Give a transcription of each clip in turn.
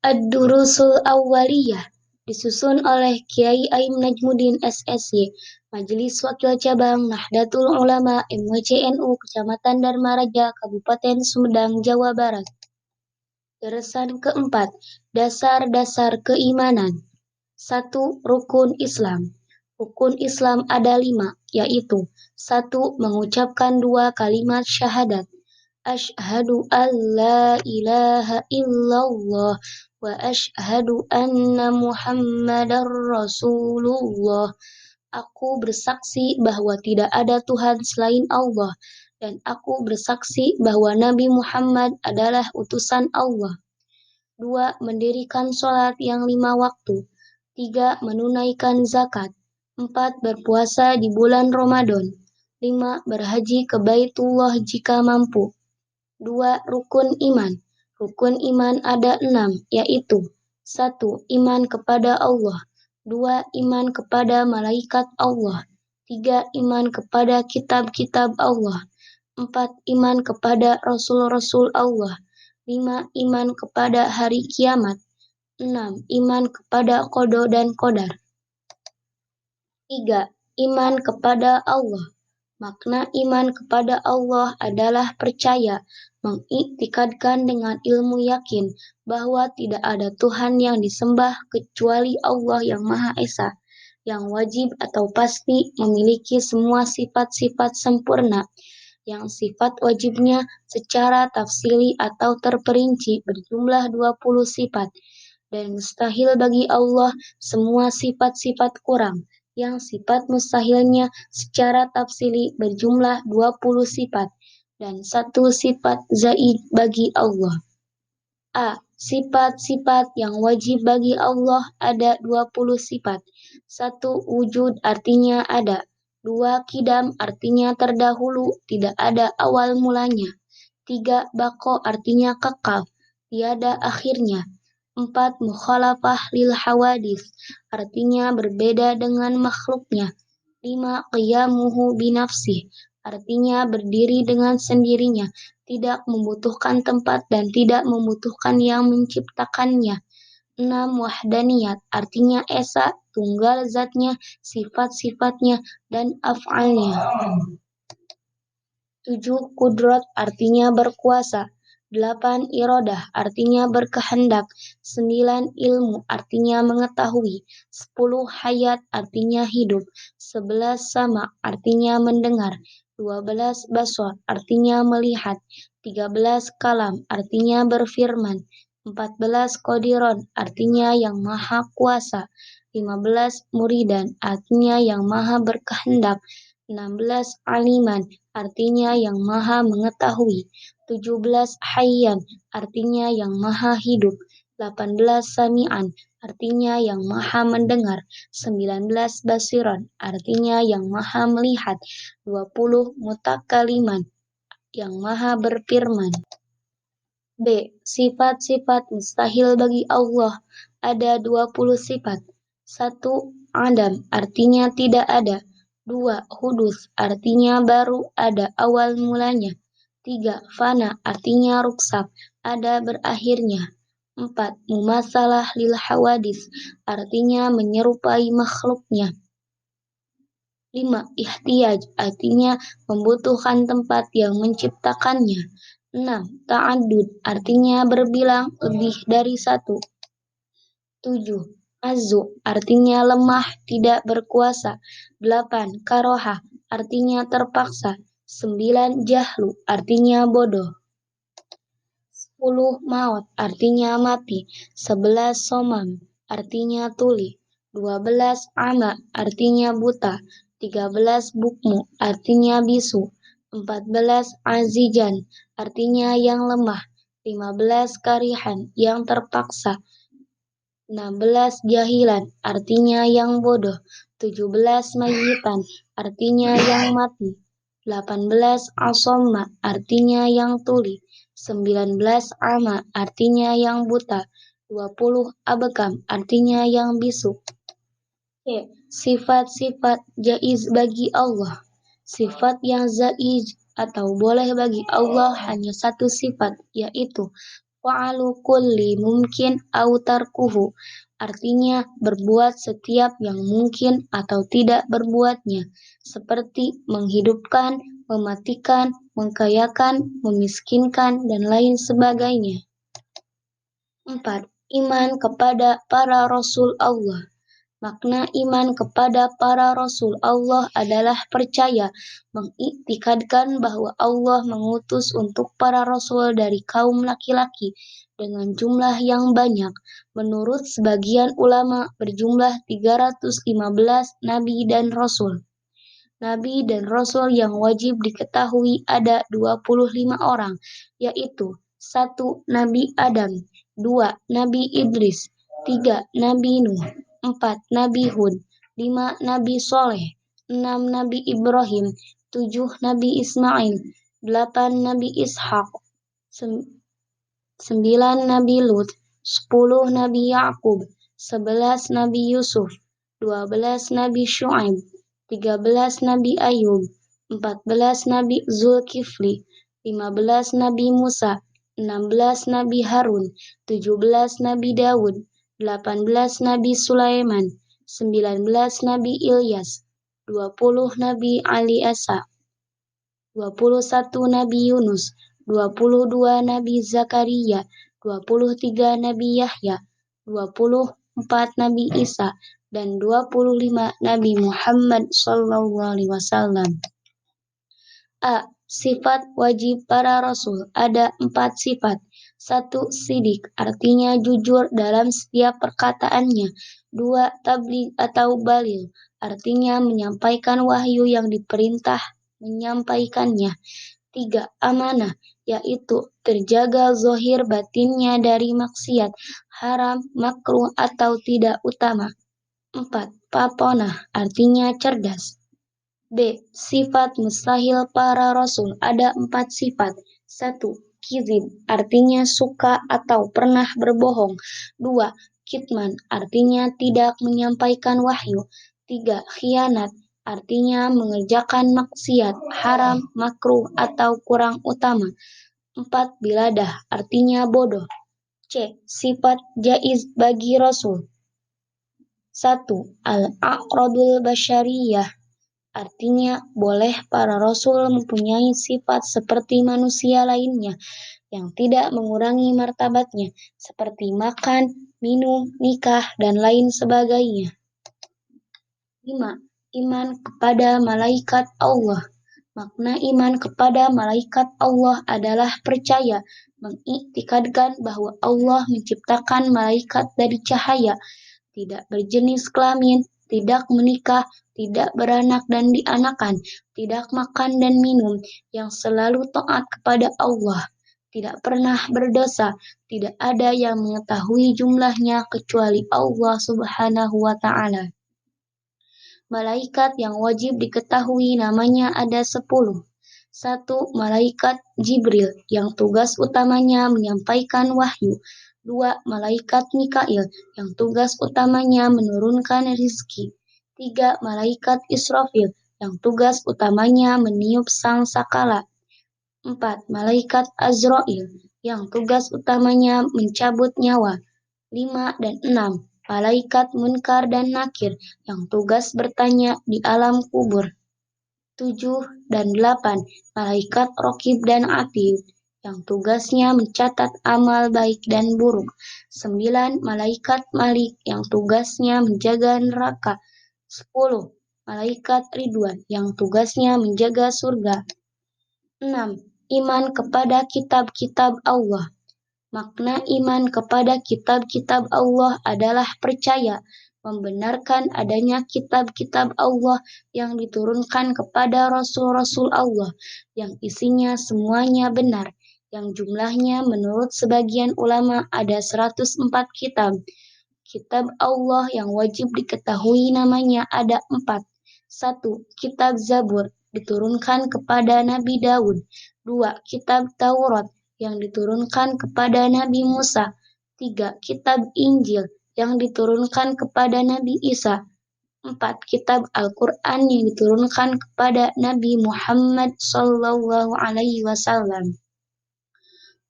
Ad-Durusul Awwaliyah disusun oleh Kiai Aim Najmuddin SSY, Majelis Wakil Cabang Nahdlatul Ulama MWCNU Kecamatan Dharmaraja, Kabupaten Sumedang, Jawa Barat. Deresan keempat, dasar-dasar keimanan. 1. Rukun Islam. Rukun Islam ada 5, yaitu 1. Mengucapkan 2 kalimat syahadat. Asyhadu an la ilaha illallah wa asyhadu anna Muhammadar Rasulullah. Aku bersaksi bahwa tidak ada Tuhan selain Allah, dan aku bersaksi bahwa Nabi Muhammad adalah utusan Allah. 2. Mendirikan sholat yang 5 waktu. 3. Menunaikan zakat. 4. Berpuasa di bulan Ramadan. 5. Berhaji ke Baitullah jika mampu. 2. Rukun iman. Rukun iman ada 6, yaitu 1. Iman kepada Allah. 2. Iman kepada malaikat Allah. 3. Iman kepada kitab-kitab Allah. 4. Iman kepada Rasul-Rasul Allah. 5. Iman kepada hari kiamat. 6. Iman kepada qada dan qadar. 3. Iman kepada Allah. Makna iman kepada Allah adalah percaya, mengiktikadkan dengan ilmu yakin bahwa tidak ada Tuhan yang disembah kecuali Allah yang Maha Esa, yang wajib atau pasti memiliki semua sifat-sifat sempurna, yang sifat wajibnya secara tafsili atau terperinci berjumlah 20 sifat, dan mustahil bagi Allah semua sifat-sifat kurang, yang sifat mustahilnya secara tafsili berjumlah 20 sifat, dan 1 sifat zaid bagi Allah. A. Sifat-sifat yang wajib bagi Allah ada 20 sifat. 1. Wujud artinya ada. 2. Qidam artinya terdahulu, tidak ada awal mulanya. 3. Baqo artinya kekal, tiada akhirnya. 4. Mukhalafah lil hawadis artinya berbeda dengan makhluknya. 5. Qiyamuhu binafsih artinya berdiri dengan sendirinya, tidak membutuhkan tempat dan tidak membutuhkan yang menciptakannya. 6. Wahdaniyat artinya esa, tunggal zatnya, sifat-sifatnya, dan af'alnya. 7. Kudrat artinya berkuasa. 8. Iradah artinya berkehendak. 9. Ilmu artinya mengetahui. 10. Hayat artinya hidup. 11. Sama artinya mendengar. 12. Basar artinya melihat. 13. Kalam artinya berfirman. 14. Qadiron artinya yang maha kuasa. 15. Muridan artinya yang maha berkehendak. 16. Aliman artinya yang maha mengetahui. 17. Hayyan artinya yang maha hidup. 18. Sami'an artinya yang maha mendengar. 19. Basiran artinya yang maha melihat. 20. Mutakaliman yang maha berfirman. B. Sifat-sifat mustahil bagi Allah ada 20 sifat. 1. Adam artinya tidak ada. 2. Hudus artinya baru ada awal mulanya. 3. Fana artinya ruksak, ada berakhirnya. 4. Mumasalah lil hawadis artinya menyerupai makhluknya. 5. Ihtiyaj artinya membutuhkan tempat yang menciptakannya. 6. Ta'adud artinya berbilang lebih dari 1. 7. Azu artinya lemah, tidak berkuasa. 8. Karohah artinya terpaksa. 9. Jahlu artinya bodoh. 10. Maut artinya mati. 11. Somam artinya tuli. 12. Ama artinya buta. 13. Bukmu artinya bisu. 14. Azijan artinya yang lemah. 15. Karihan yang terpaksa. 16. Jahilan artinya yang bodoh. 17. Mayyitan artinya yang mati. 18. Asomma artinya yang tuli. 19. Ama artinya yang buta. 20. Abekam artinya yang bisu. C. Sifat-sifat jaiz bagi Allah. Sifat yang jaiz atau boleh bagi Allah hanya 1 sifat, yaitu Fa'alu kulli mungkin au tarkuhu, artinya berbuat setiap yang mungkin atau tidak berbuatnya, seperti menghidupkan, mematikan, mengkayakan, memiskinkan, dan lain sebagainya. 4. Iman kepada para Rasul Allah. Makna iman kepada para Rasul Allah adalah percaya, mengiktikadkan bahwa Allah mengutus untuk para Rasul dari kaum laki-laki dengan jumlah yang banyak. Menurut sebagian ulama berjumlah 315 Nabi dan Rasul. Nabi dan Rasul yang wajib diketahui ada 25 orang, yaitu 1. Nabi Adam, 2. Nabi Idris, 3. Nabi Nuh, 4. Nabi Hud, 5. Nabi Soleh, 6. Nabi Ibrahim, 7. Nabi Ismail, 8. Nabi Ishak, 9. Nabi Lut, 10. Nabi Yakub, 11. Nabi Yusuf, 12. Nabi Syuaib, 13. Nabi Ayub, 14. Nabi Zulkifli, 15. Nabi Musa, 16. Nabi Harun, 17. Nabi Daud, 18. Nabi Sulaiman, 19. Nabi Ilyas, 20. Nabi Ali Esa, 21 Nabi Yunus, 22 Nabi Zakaria, 23 Nabi Yahya, 24 Nabi Isa, dan 25 Nabi Muhammad SAW. A. Sifat wajib para Rasul. Ada 4 sifat. 1. Sidik, artinya jujur dalam setiap perkataannya. 2. Tabligh atau balil, artinya menyampaikan wahyu yang diperintah menyampaikannya. 3. Amanah, yaitu terjaga zahir batinnya dari maksiat, haram, makruh atau tidak utama. 4. Paponah, artinya cerdas. B. Sifat mustahil para Rasul. Ada 4 sifat. 1. Kizib, artinya suka atau pernah berbohong. 2. Kitman, artinya tidak menyampaikan wahyu. 3. Khianat, artinya mengerjakan maksiat, haram, makruh, atau kurang utama. 4. Biladah, artinya bodoh. C. Sifat jaiz bagi Rasul. 1. Al-aqradul basyariyah, artinya boleh para Rasul mempunyai sifat seperti manusia lainnya yang tidak mengurangi martabatnya, seperti makan, minum, nikah, dan lain sebagainya. 5. Iman kepada malaikat Allah. Makna iman kepada malaikat Allah adalah percaya, mengiktikadkan bahwa Allah menciptakan malaikat dari cahaya, tidak berjenis kelamin, tidak menikah, tidak beranak dan dianakan, tidak makan dan minum, yang selalu taat kepada Allah, tidak pernah berdosa, tidak ada yang mengetahui jumlahnya kecuali Allah Subhanahu wa Ta'ala. Malaikat yang wajib diketahui namanya ada 10. 1. Malaikat Jibril yang tugas utamanya menyampaikan wahyu. 2. Malaikat Mikail yang tugas utamanya menurunkan rizki. 3. Malaikat Israfil yang tugas utamanya meniup sang sakala. 4. Malaikat Azrail yang tugas utamanya mencabut nyawa. 5 dan 6. Malaikat Munkar dan Nakir yang tugas bertanya di alam kubur. 7 dan 8. Malaikat Raqib dan Atid yang tugasnya mencatat amal baik dan buruk. 9. Malaikat Malik yang tugasnya menjaga neraka. 10. Malaikat Ridwan yang tugasnya menjaga surga. 6. Iman kepada kitab-kitab Allah. Makna iman kepada kitab-kitab Allah adalah percaya, membenarkan adanya kitab-kitab Allah yang diturunkan kepada Rasul-Rasul Allah, yang isinya semuanya benar, yang jumlahnya menurut sebagian ulama ada 104 kitab. Kitab Allah yang wajib diketahui namanya ada 4. 1. Kitab Zabur, diturunkan kepada Nabi Daud. 2. Kitab Taurat, yang diturunkan kepada Nabi Musa. 3. Kitab Injil yang diturunkan kepada Nabi Isa. 4. Kitab Al-Quran yang diturunkan kepada Nabi Muhammad SAW.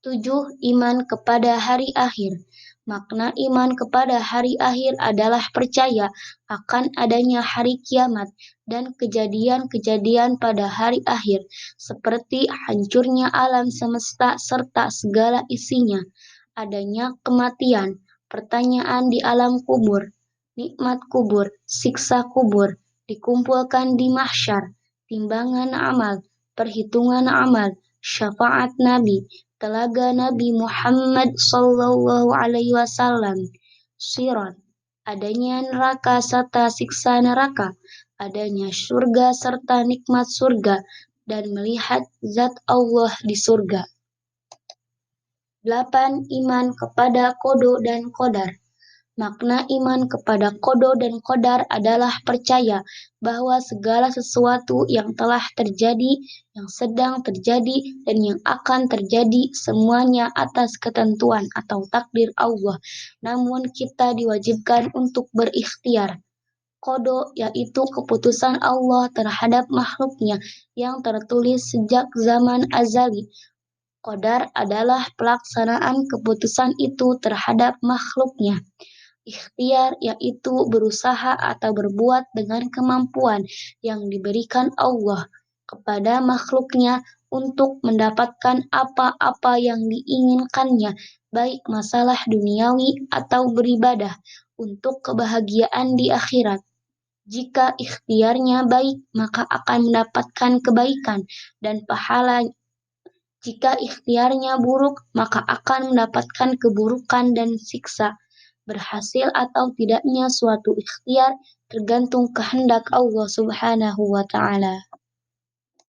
7. Iman kepada hari akhir. Makna iman kepada hari akhir adalah percaya akan adanya hari kiamat dan kejadian-kejadian pada hari akhir, seperti hancurnya alam semesta serta segala isinya, adanya kematian, pertanyaan di alam kubur, nikmat kubur, siksa kubur, dikumpulkan di mahsyar, timbangan amal, perhitungan amal, syafaat Nabi, telaga Nabi Muhammad sallallahu alaihi wasallam, sirat, adanya neraka serta siksa neraka, adanya surga serta nikmat surga, dan melihat zat Allah di surga. 8. Iman kepada qada dan qadar. Makna iman kepada qada dan qadar adalah percaya bahwa segala sesuatu yang telah terjadi, yang sedang terjadi, dan yang akan terjadi semuanya atas ketentuan atau takdir Allah. Namun kita diwajibkan untuk berikhtiar. Qada yaitu keputusan Allah terhadap makhluknya yang tertulis sejak zaman azali. Qadar adalah pelaksanaan keputusan itu terhadap makhluknya. Ikhtiar yaitu berusaha atau berbuat dengan kemampuan yang diberikan Allah kepada makhluknya untuk mendapatkan apa-apa yang diinginkannya, baik masalah duniawi atau beribadah untuk kebahagiaan di akhirat. Jika ikhtiarnya baik, maka akan mendapatkan kebaikan dan pahala. Jika ikhtiarnya buruk, maka akan mendapatkan keburukan dan siksa. Berhasil atau tidaknya suatu ikhtiar tergantung kehendak Allah Subhanahu wa taala.